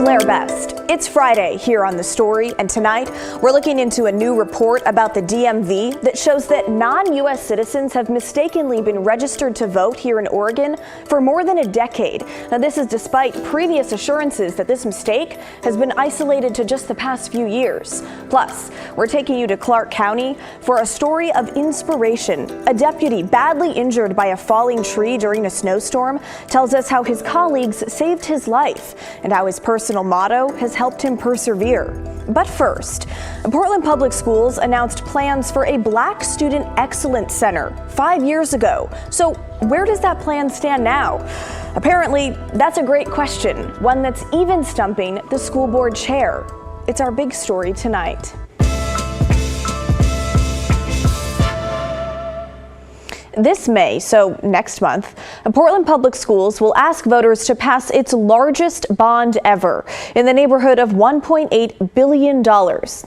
Blair Best. It's Friday here on The Story, and tonight we're looking into a new report about the DMV that shows that non-U.S. citizens have mistakenly been registered to vote here in Oregon for more than a decade. Now, this is despite previous assurances that this mistake has been isolated to just the past few years. Plus, we're taking you to Clark County for a story of inspiration. A deputy badly injured by a falling tree during a snowstorm tells us how his colleagues saved his life and how his personal motto has helped him persevere. But first, Portland Public Schools announced plans for a Black Student Excellence Center 5 years ago. So where does that plan stand now? Apparently, that's a great question, one that's even stumping the school board chair. It's our big story tonight. This May, so next month, Portland Public Schools will ask voters to pass its largest bond ever in the neighborhood of $1.8 billion.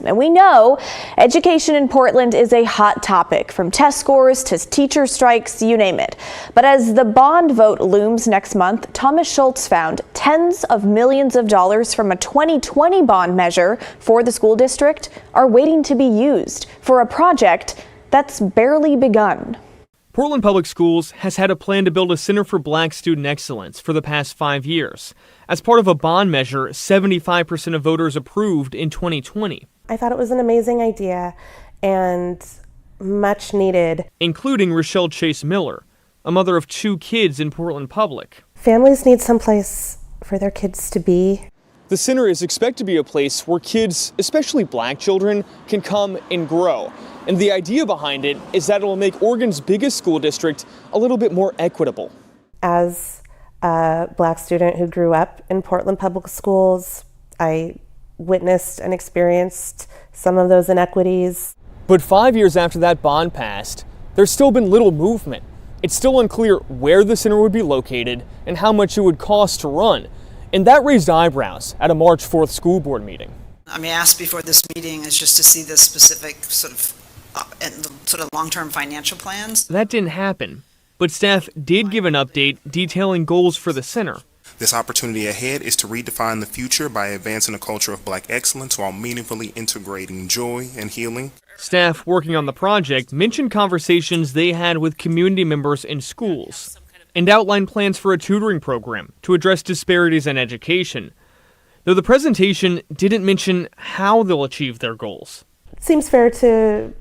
And we know education in Portland is a hot topic, from test scores to teacher strikes, you name it. But as the bond vote looms next month, Thomas Schultz found tens of millions of dollars from a 2020 bond measure for the school district are waiting to be used for a project that's barely begun. Portland Public Schools has had a plan to build a Center for Black Student Excellence for the past 5 years. As part of a bond measure, 75% of voters approved in 2020. I thought it was an amazing idea and much needed. Including Rochelle Chase Miller, a mother of 2 kids in Portland Public. Families need some place for their kids to be. The center is expected to be a place where kids, especially black children, can come and grow. And the idea behind it is that it will make Oregon's biggest school district a little bit more equitable. As a Black student who grew up in Portland Public Schools, I witnessed and experienced some of those inequities. But 5 years after that bond passed, there's still been little movement. It's still unclear where the center would be located and how much it would cost to run. And that raised eyebrows at a March 4th school board meeting. I asked before this meeting is just to see the specific sort of long-term financial plans. That didn't happen, but staff did give an update detailing goals for the center. This opportunity ahead is to redefine the future by advancing a culture of Black excellence while meaningfully integrating joy and healing. Staff working on the project mentioned conversations they had with community members in schools and outlined plans for a tutoring program to address disparities in education, though the presentation didn't mention how they'll achieve their goals. It seems fair to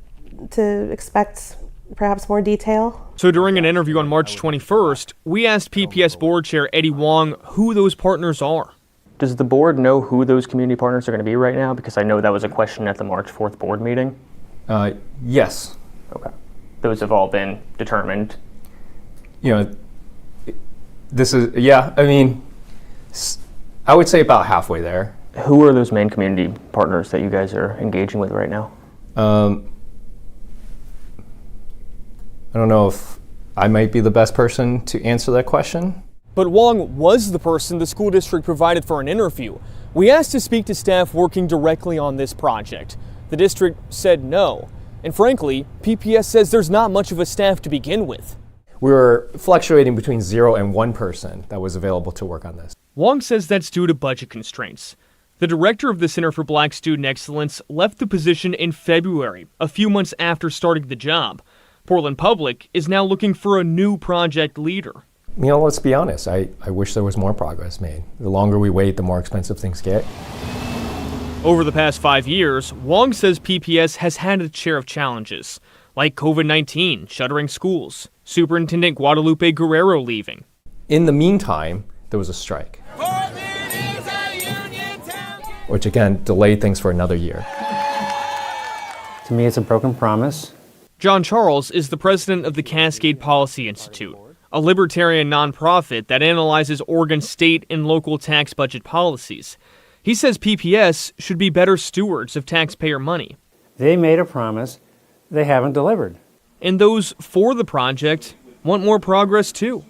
expect perhaps more detail. So during an interview on March 21st, we asked PPS Board Chair Eddie Wong who those partners are. Does the board know who those community partners are going to be right now? Because I know that was a question at the March 4th board meeting. Yes. Okay. Those have all been determined. You know, this is, I would say about halfway there. Who are those main community partners that you guys are engaging with right now? I don't know if I might be the best person to answer that question. But Wong was the person the school district provided for an interview. We asked to speak to staff working directly on this project. The district said no. And frankly, PPS says there's not much of a staff to begin with. We were fluctuating between 0 and 1 person that was available to work on this. Wong says that's due to budget constraints. The director of the Center for Black Student Excellence left the position in February, a few months after starting the job. Portland Public is now looking for a new project leader. Let's be honest, I wish there was more progress made. The longer we wait, the more expensive things get. Over the past 5 years, Wong says PPS has had its share of challenges, like COVID-19 shuttering schools, Superintendent Guadalupe Guerrero leaving. In the meantime, there was a strike, which again delayed things for another year. To me, it's a broken promise. John Charles is the president of the Cascade Policy Institute, a libertarian nonprofit that analyzes Oregon state and local tax budget policies. He says PPS should be better stewards of taxpayer money. They made a promise they haven't delivered. And those for the project want more progress too.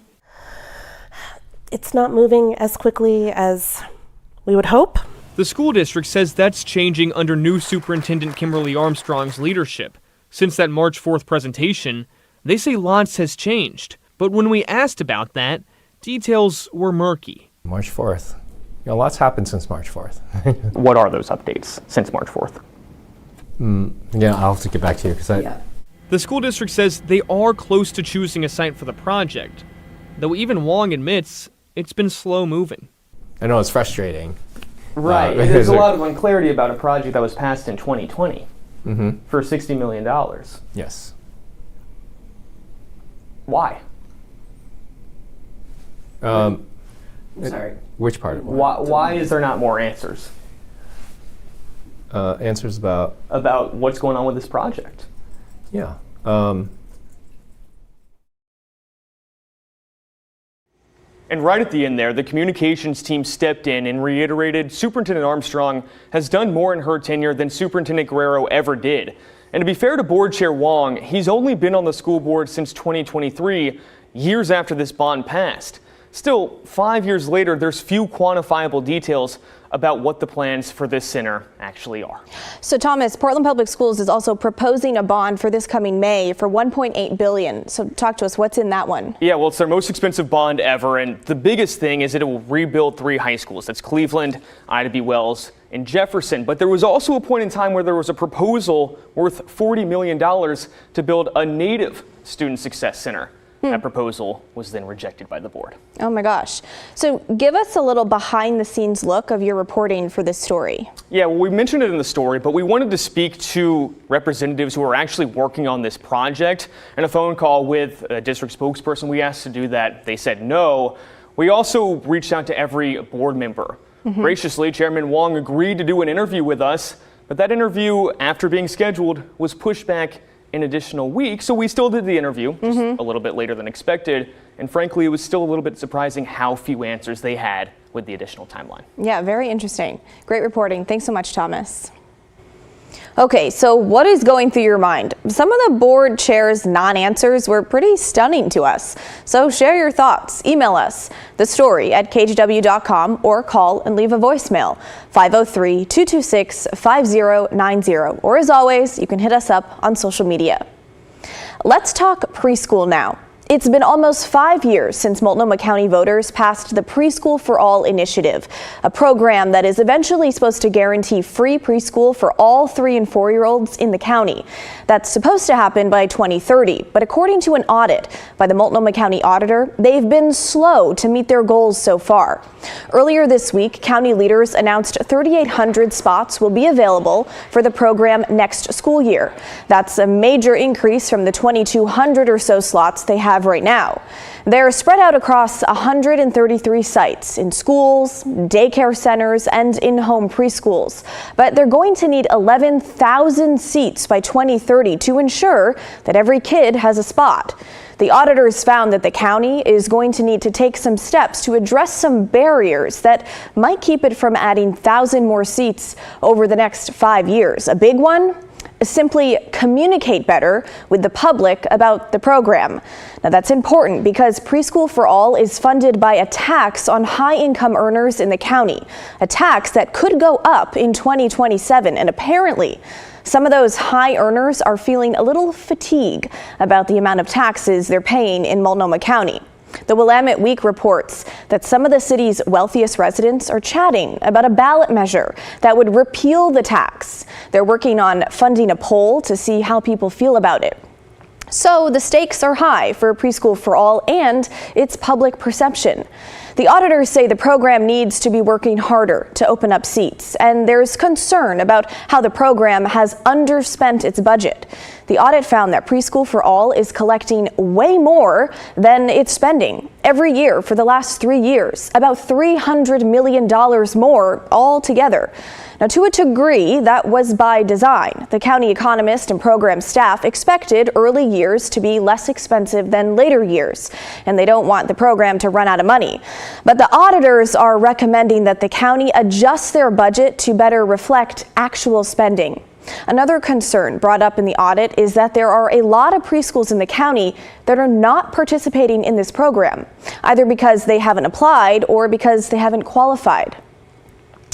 It's not moving as quickly as we would hope. The school district says that's changing under new Superintendent Kimberly Armstrong's leadership. Since that March 4th presentation, they say lots has changed. But when we asked about that, details were murky. March 4th. Lots happened since March 4th. What are those updates since March 4th? Yeah, I'll have to get back to you because The school district says they are close to choosing a site for the project, though even Wong admits it's been slow moving. I know it's frustrating. Right. There's a lot of unclarity about a project that was passed in 2020 for $60 million. Yes. Why? Sorry. Which part of it? Why is there not more answers Answers about? about what's going on with this project? Yeah. And right at the end there, the communications team stepped in and reiterated Superintendent Armstrong has done more in her tenure than Superintendent Guerrero ever did. And to be fair to Board Chair Wong, he's only been on the school board since 2023, years after this bond passed. Still, 5 years later, there's few quantifiable details about what the plans for this center actually are. So Thomas, Portland Public Schools is also proposing a bond for this coming May for $1.8 billion. So talk to us, what's in that one? Yeah, well, it's their most expensive bond ever, and the biggest thing is that it will rebuild 3 high schools. That's Cleveland, Ida B. Wells, and Jefferson. But there was also a point in time where there was a proposal worth $40 million to build a native student success center. That proposal was then rejected by the board. Oh my gosh. So give us a little behind the scenes look of your reporting for this story. Yeah, well, we mentioned it in the story, but we wanted to speak to representatives who are actually working on this project. And a phone call with a district spokesperson, we asked to do that. They said no. We also reached out to every board member. Graciously, Chairman Wong agreed to do an interview with us, but that interview, after being scheduled, was pushed back an additional week. So we still did the interview, just a little bit later than expected. And frankly, it was still a little bit surprising how few answers they had with the additional timeline. Yeah, very interesting. Great reporting. Thanks so much, Thomas. Okay, so what is going through your mind? Some of the board chair's non-answers were pretty stunning to us. So share your thoughts. Email us, thestory@kgw.com, or call and leave a voicemail, 503-226-5090. Or as always, you can hit us up on social media. Let's talk preschool now. It's been almost 5 years since Multnomah County voters passed the Preschool for All initiative, a program that is eventually supposed to guarantee free preschool for all 3- and 4-year-olds in the county. That's supposed to happen by 2030, but according to an audit by the Multnomah County Auditor, they've been slow to meet their goals so far. Earlier this week, county leaders announced 3,800 spots will be available for the program next school year. That's a major increase from the 2,200 or so slots they have right now. They're spread out across 133 sites in schools, daycare centers, and in-home preschools. But they're going to need 11,000 seats by 2030 to ensure that every kid has a spot. The auditors found that the county is going to need to take some steps to address some barriers that might keep it from adding 1,000 more seats over the next 5 years. A big one? Simply communicate better with the public about the program. Now that's important because Preschool for All is funded by a tax on high-income earners in the county, a tax that could go up in 2027, and apparently some of those high earners are feeling a little fatigue about the amount of taxes they're paying in Multnomah County. The Willamette Week reports that some of the city's wealthiest residents are chatting about a ballot measure that would repeal the tax. They're working on funding a poll to see how people feel about it. So the stakes are high for Preschool for All and its public perception. The auditors say the program needs to be working harder to open up seats, and there's concern about how the program has underspent its budget. The audit found that Preschool for All is collecting way more than it's spending every year for the last 3 years, about $300 million more altogether. Now, to a degree, that was by design. The county economist and program staff expected early years to be less expensive than later years, and they don't want the program to run out of money. But the auditors are recommending that the county adjust their budget to better reflect actual spending. Another concern brought up in the audit is that there are a lot of preschools in the county that are not participating in this program, either because they haven't applied or because they haven't qualified.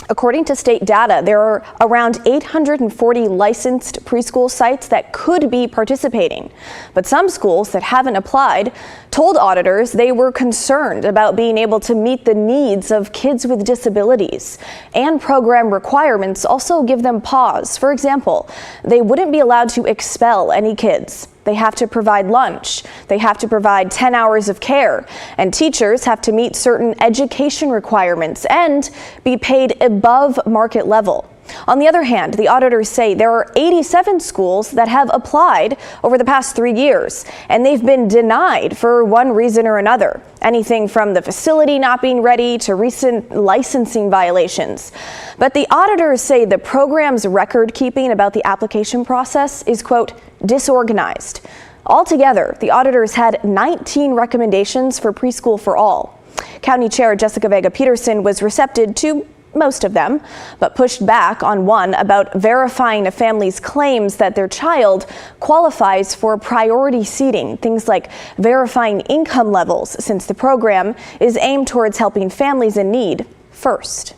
According to state data, there are around 840 licensed preschool sites that could be participating. But some schools that haven't applied told auditors they were concerned about being able to meet the needs of kids with disabilities. And program requirements also give them pause. For example, they wouldn't be allowed to expel any kids. They have to provide lunch. They have to provide 10 hours of care. And teachers have to meet certain education requirements and be paid above market level. On the other hand, the auditors say there are 87 schools that have applied over the past 3 years, and they've been denied for one reason or another. Anything from the facility not being ready to recent licensing violations. But the auditors say the program's record keeping about the application process is, quote, disorganized. Altogether, the auditors had 19 recommendations for Preschool for All. County Chair Jessica Vega Peterson was receptive to most of them, but pushed back on one about verifying a family's claims that their child qualifies for priority seating, things like verifying income levels, since the program is aimed towards helping families in need first.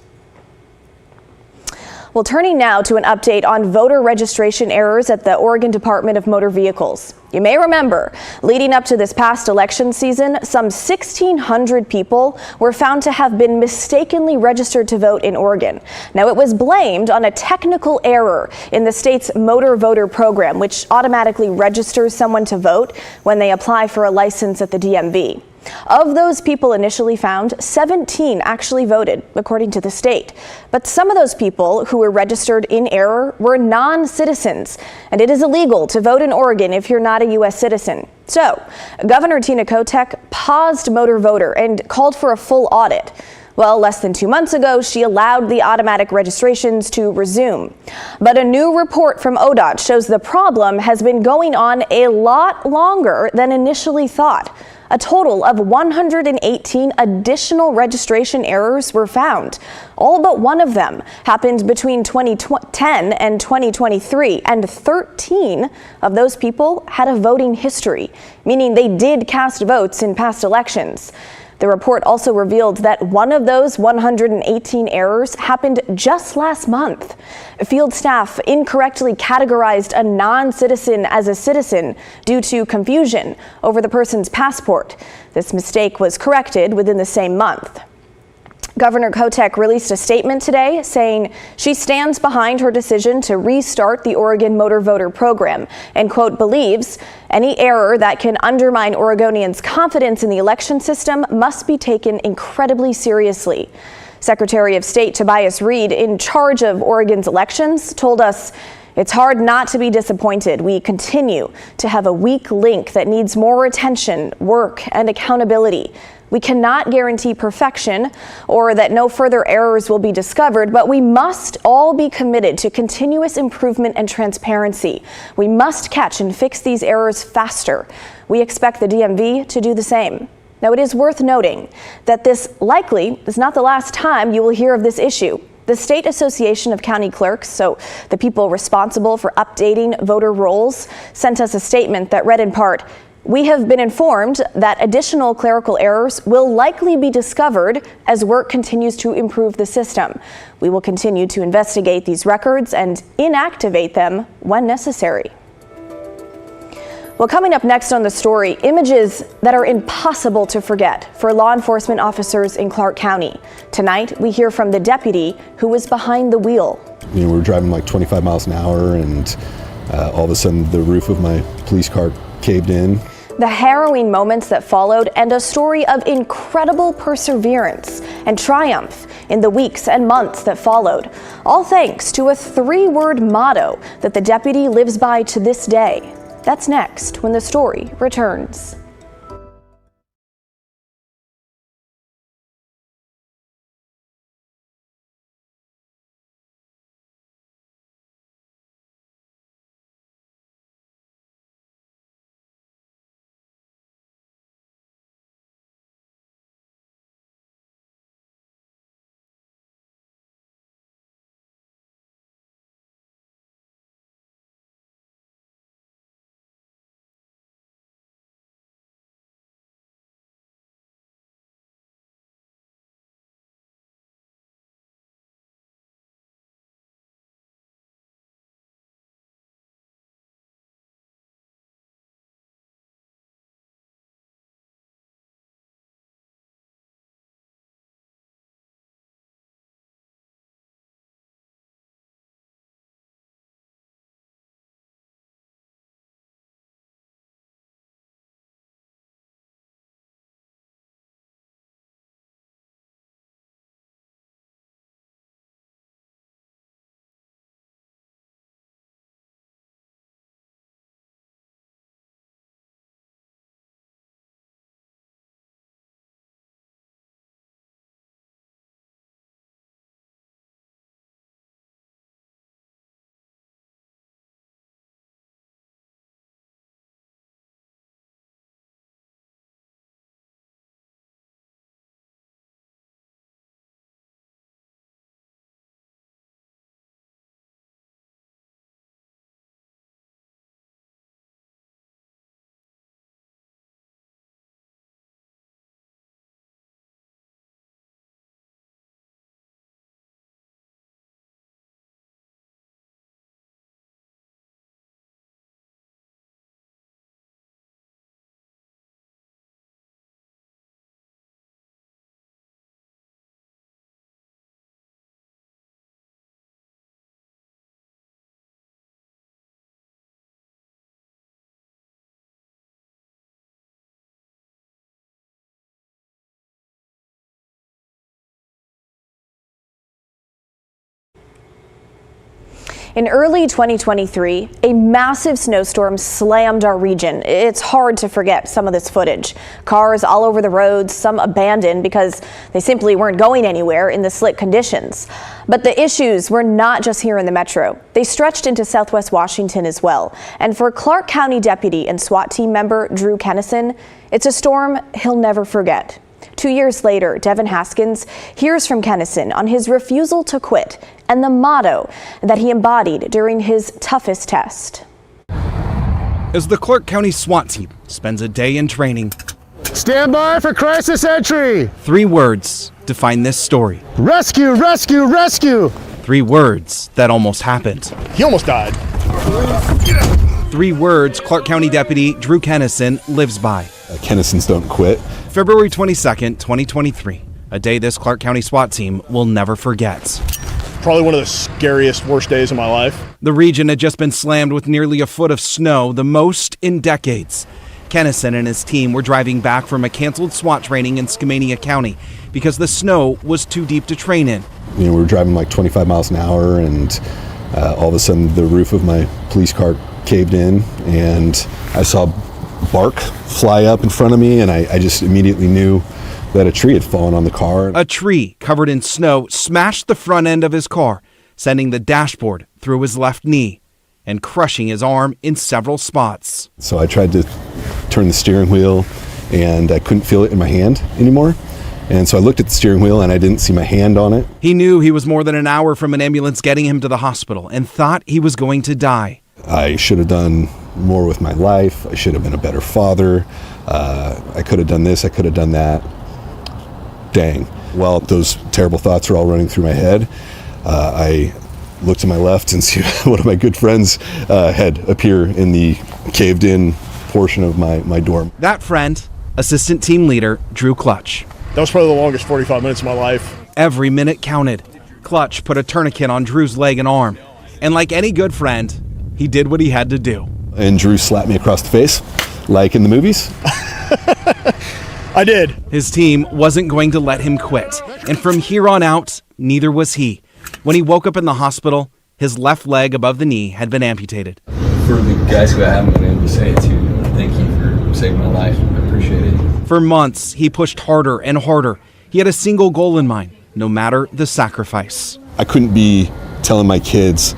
Well, turning now to an update on voter registration errors at the Oregon Department of Motor Vehicles. You may remember, leading up to this past election season, some 1,600 people were found to have been mistakenly registered to vote in Oregon. Now, it was blamed on a technical error in the state's motor voter program, which automatically registers someone to vote when they apply for a license at the DMV. Of those people initially found, 17 actually voted, according to the state. But some of those people who were registered in error were non-citizens, and it is illegal to vote in Oregon if you're not a U.S. citizen. So, Governor Tina Kotek paused motor voter and called for a full audit. Well, less than 2 months ago, she allowed the automatic registrations to resume. But a new report from ODOT shows the problem has been going on a lot longer than initially thought. A total of 118 additional registration errors were found. All but one of them happened between 2010 and 2023, and 13 of those people had a voting history, meaning they did cast votes in past elections. The report also revealed that one of those 118 errors happened just last month. Field staff incorrectly categorized a non-citizen as a citizen due to confusion over the person's passport. This mistake was corrected within the same month. Governor Kotek released a statement today saying she stands behind her decision to restart the Oregon motor voter program and, quote, believes any error that can undermine Oregonians' confidence in the election system must be taken incredibly seriously. Secretary of State Tobias Reed, in charge of Oregon's elections, told us, "It's hard not to be disappointed. We continue to have a weak link that needs more attention, work, and accountability. We cannot guarantee perfection or that no further errors will be discovered, but we must all be committed to continuous improvement and transparency. We must catch and fix these errors faster. We expect the DMV to do the same." Now, it is worth noting that this likely is not the last time you will hear of this issue. The State Association of County Clerks, so the people responsible for updating voter rolls, sent us a statement that read in part, "We have been informed that additional clerical errors will likely be discovered as work continues to improve the system. We will continue to investigate these records and inactivate them when necessary." Well, coming up next on the story, images that are impossible to forget for law enforcement officers in Clark County. Tonight, we hear from the deputy who was behind the wheel. We were driving like 25 miles an hour, and all of a sudden the roof of my police car caved in. The harrowing moments that followed, and a story of incredible perseverance and triumph in the weeks and months that followed. All thanks to a 3-word motto that the deputy lives by to this day. That's next when the story returns. In early 2023, a massive snowstorm slammed our region. It's hard to forget some of this footage. Cars all over the roads, some abandoned because they simply weren't going anywhere in the slick conditions. But the issues were not just here in the metro. They stretched into Southwest Washington as well. And for Clark County deputy and SWAT team member Drew Kennison, it's a storm he'll never forget. 2 years later, Devin Haskins hears from Kennison on his refusal to quit and the motto that he embodied during his toughest test. As the Clark County SWAT team spends a day in training, stand by for crisis entry. 3 words define this story. Rescue, rescue, rescue. 3 words that almost happened. He almost died. 3 words Clark County Deputy Drew Kennison lives by. Kennisons don't quit. February 22nd, 2023, a day this Clark County SWAT team will never forget. Probably one of the scariest, worst days of my life. The region had just been slammed with nearly a foot of snow, the most in decades. Kennison and his team were driving back from a canceled SWAT training in Skamania County because the snow was too deep to train in. You know, we were driving like 25 miles an hour, and all of a sudden the roof of my police car caved in, and I saw bark fly up in front of me, and I just immediately knew that a tree had fallen on the car. A tree covered in snow smashed the front end of his car, sending the dashboard through his left knee and crushing his arm in several spots. So I tried to turn the steering wheel, and I couldn't feel it in my hand anymore. And so I looked at the steering wheel, and I didn't see my hand on it. He knew he was more than an hour from an ambulance getting him to the hospital and thought he was going to die. I should have done more with my life. I should have been a better father. I could have done this. I could have done that. Dang. While those terrible thoughts are all running through my head, I looked to my left and see one of my good friends' head appear in the caved-in portion of my dorm. That friend, assistant team leader Drew Clutch. That was probably the longest 45 minutes of my life. Every minute counted. Clutch put a tourniquet on Drew's leg and arm. And like any good friend, he did what he had to do. And Drew slapped me across the face, like in the movies. I did. His team wasn't going to let him quit. And from here on out, neither was he. When he woke up in the hospital, his left leg above the knee had been amputated. For the guys who I haven't been able to say it to, thank you for saving my life. I appreciate it. For months, he pushed harder and harder. He had a single goal in mind, no matter the sacrifice. I couldn't be telling my kids,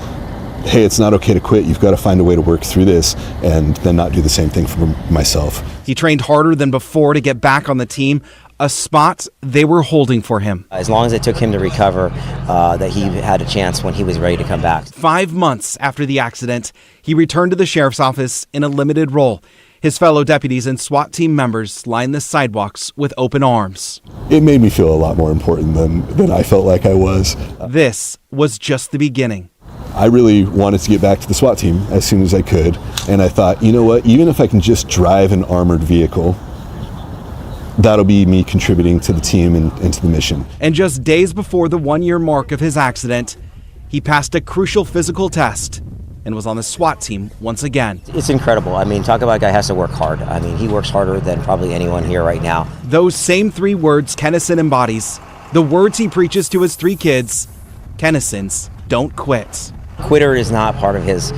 hey, it's not okay to quit. You've got to find a way to work through this, and then not do the same thing for myself. He trained harder than before to get back on the team, a spot they were holding for him. As long as it took him to recover, that he had a chance when he was ready to come back. 5 months after the accident, he returned to the sheriff's office in a limited role. His fellow deputies and SWAT team members lined the sidewalks with open arms. It made me feel a lot more important than I felt like I was. This was just the beginning. I really wanted to get back to the SWAT team as soon as I could, and I thought, you know what, even if I can just drive an armored vehicle, that'll be me contributing to the team and to the mission. And just days before the 1-year mark of his accident, he passed a crucial physical test and was on the SWAT team once again. It's incredible. I mean, talk about a guy who has to work hard. I mean, he works harder than probably anyone here right now. Those same 3 words Kennison embodies, the words he preaches to his 3 kids, Kennison's don't quit. Quitter is not part of his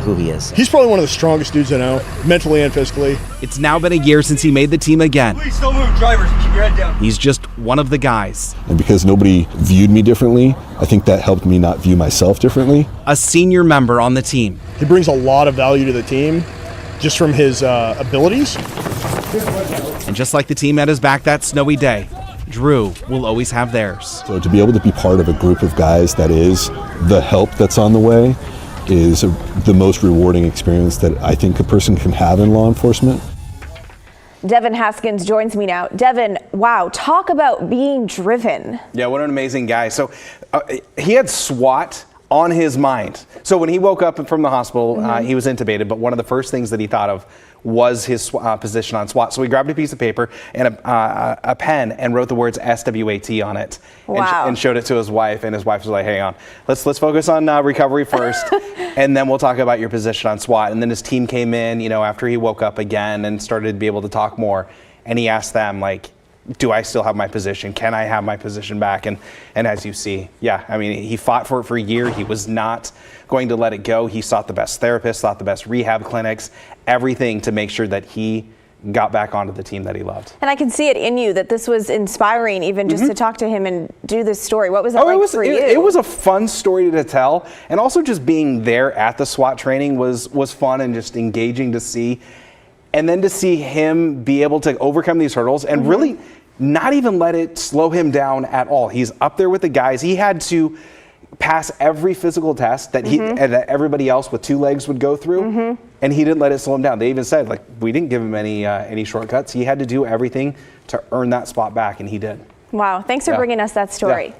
who he is. He's probably one of the strongest dudes I know, mentally and physically. It's now been a year since he made the team again. Please don't move, drivers. Keep your head down. He's just one of the guys. And because nobody viewed me differently, I think that helped me not view myself differently. A senior member on the team. He brings a lot of value to the team just from his abilities. And just like the team at his back that snowy day, Drew will always have theirs. So to be able to be part of a group of guys that is the help that's on the way is the most rewarding experience that I think a person can have in law enforcement. Devin Haskins joins me now. Devin, wow, talk about being driven. Yeah, what an amazing guy. So he had SWAT on his mind. So when he woke up from the hospital, he was intubated, but one of the first things that he thought of was his position on SWAT. So he grabbed a piece of paper and a pen and wrote the words SWAT on it. Wow. And showed it to his wife, and his wife was like, hang on, let's focus on recovery first, and then we'll talk about your position on SWAT. And then his team came in, after he woke up again and started to be able to talk more, and he asked them, like, do I still have my position? Can I have my position back? And as you see, yeah, I mean, he fought for it for a year. He was not going to let it go. He sought the best therapists, sought the best rehab clinics, everything to make sure that he got back onto the team that he loved. And I can see it in you that this was inspiring, even just to talk to him and do this story. What was that like for you? It was a fun story to tell, and also just being there at the SWAT training was fun and just engaging to see. And then to see him be able to overcome these hurdles and really not even let it slow him down at all. He's up there with the guys. He had to pass every physical test that that everybody else with two legs would go through, and he didn't let it slow him down. They even said, like, we didn't give him any shortcuts. He had to do everything to earn that spot back, and he did. Wow, thanks for bringing us that story. Yeah.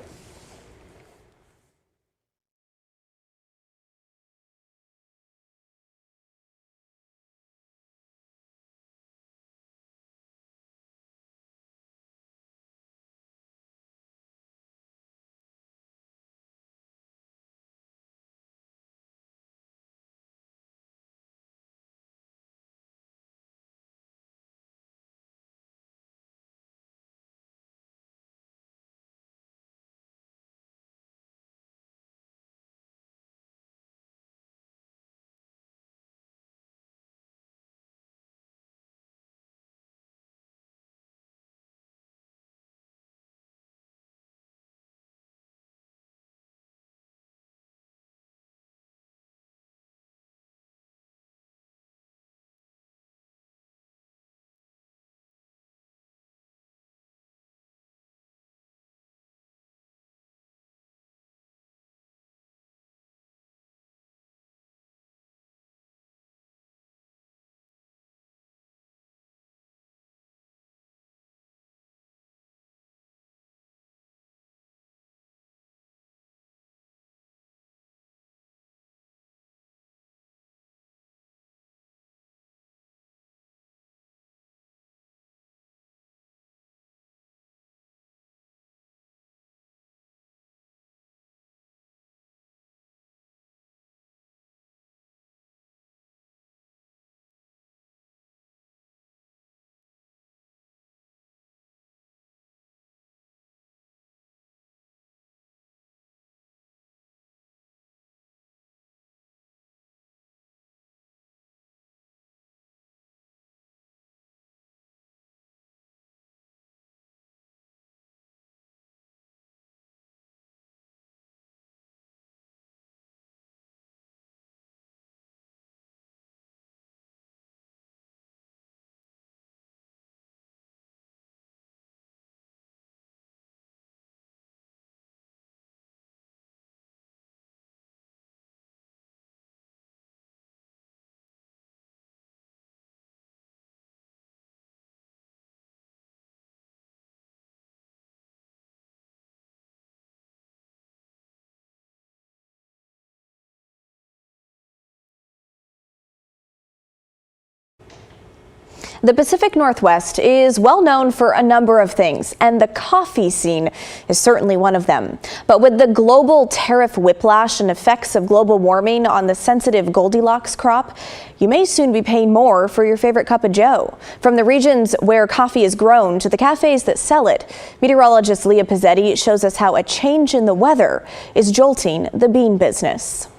The Pacific Northwest is well known for a number of things, and the coffee scene is certainly one of them. But with the global tariff whiplash and effects of global warming on the sensitive Goldilocks crop, you may soon be paying more for your favorite cup of joe. From the regions where coffee is grown to the cafes that sell it, meteorologist Leah Pizzetti shows us how a change in the weather is jolting the bean business.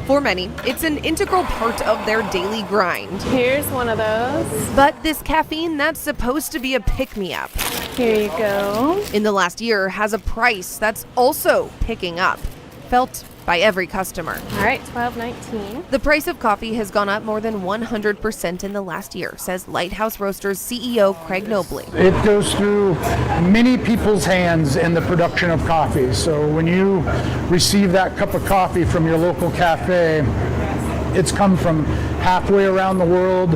For many, it's an integral part of their daily grind. Here's one of those. But this caffeine that's supposed to be a pick-me-up, here you go, in the last year has a price that's also picking up, felt by every customer. All right, $12.19. The price of coffee has gone up more than 100% in the last year, says Lighthouse Roasters CEO Craig Nobley. It goes through many people's hands in the production of coffee. So when you receive that cup of coffee from your local cafe, it's come from halfway around the world,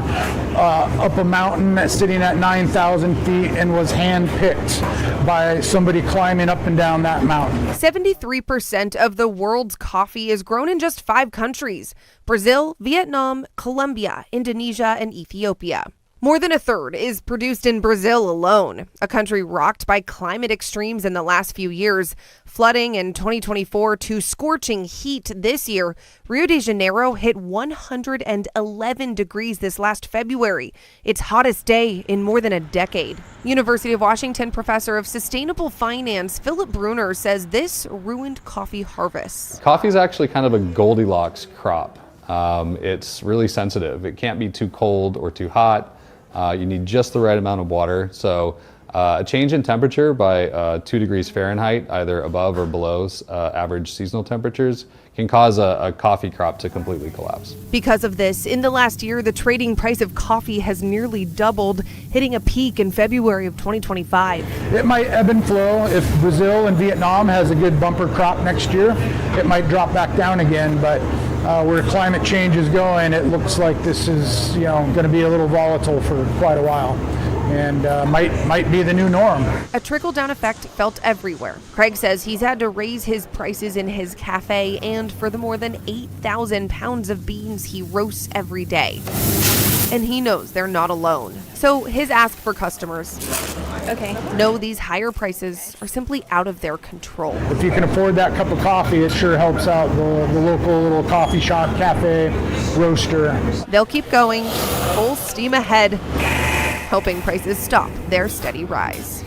up a mountain sitting at 9,000 feet, and was hand-picked by somebody climbing up and down that mountain. 73% of the world's coffee is grown in just 5 countries: Brazil, Vietnam, Colombia, Indonesia, and Ethiopia. More than a third is produced in Brazil alone, a country rocked by climate extremes in the last few years. Flooding in 2024 to scorching heat this year. Rio de Janeiro hit 111 degrees this last February, its hottest day in more than a decade. University of Washington professor of sustainable finance Philip Bruner says this ruined coffee harvests. Coffee is actually kind of a Goldilocks crop. It's really sensitive. It can't be too cold or too hot. You need just the right amount of water. So a change in temperature by 2 degrees Fahrenheit, either above or below average seasonal temperatures, can cause a coffee crop to completely collapse. Because of this, in the last year, the trading price of coffee has nearly doubled, hitting a peak in February of 2025. It might ebb and flow. If Brazil and Vietnam has a good bumper crop next year, it might drop back down again, but where climate change is going, it looks like this is going to be a little volatile for quite a while, and might be the new norm. A trickle-down effect felt everywhere. Craig says he's had to raise his prices in his cafe and for the more than 8,000 pounds of beans he roasts every day. And he knows they're not alone. So his ask for customers, know these higher prices are simply out of their control. If you can afford that cup of coffee, it sure helps out the local little coffee shop, cafe, roaster. They'll keep going, full steam ahead, hoping prices stop their steady rise.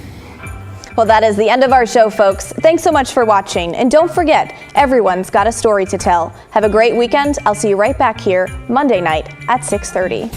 Well, that is the end of our show, folks. Thanks so much for watching. And don't forget, everyone's got a story to tell. Have a great weekend. I'll see you right back here Monday night at 6:30.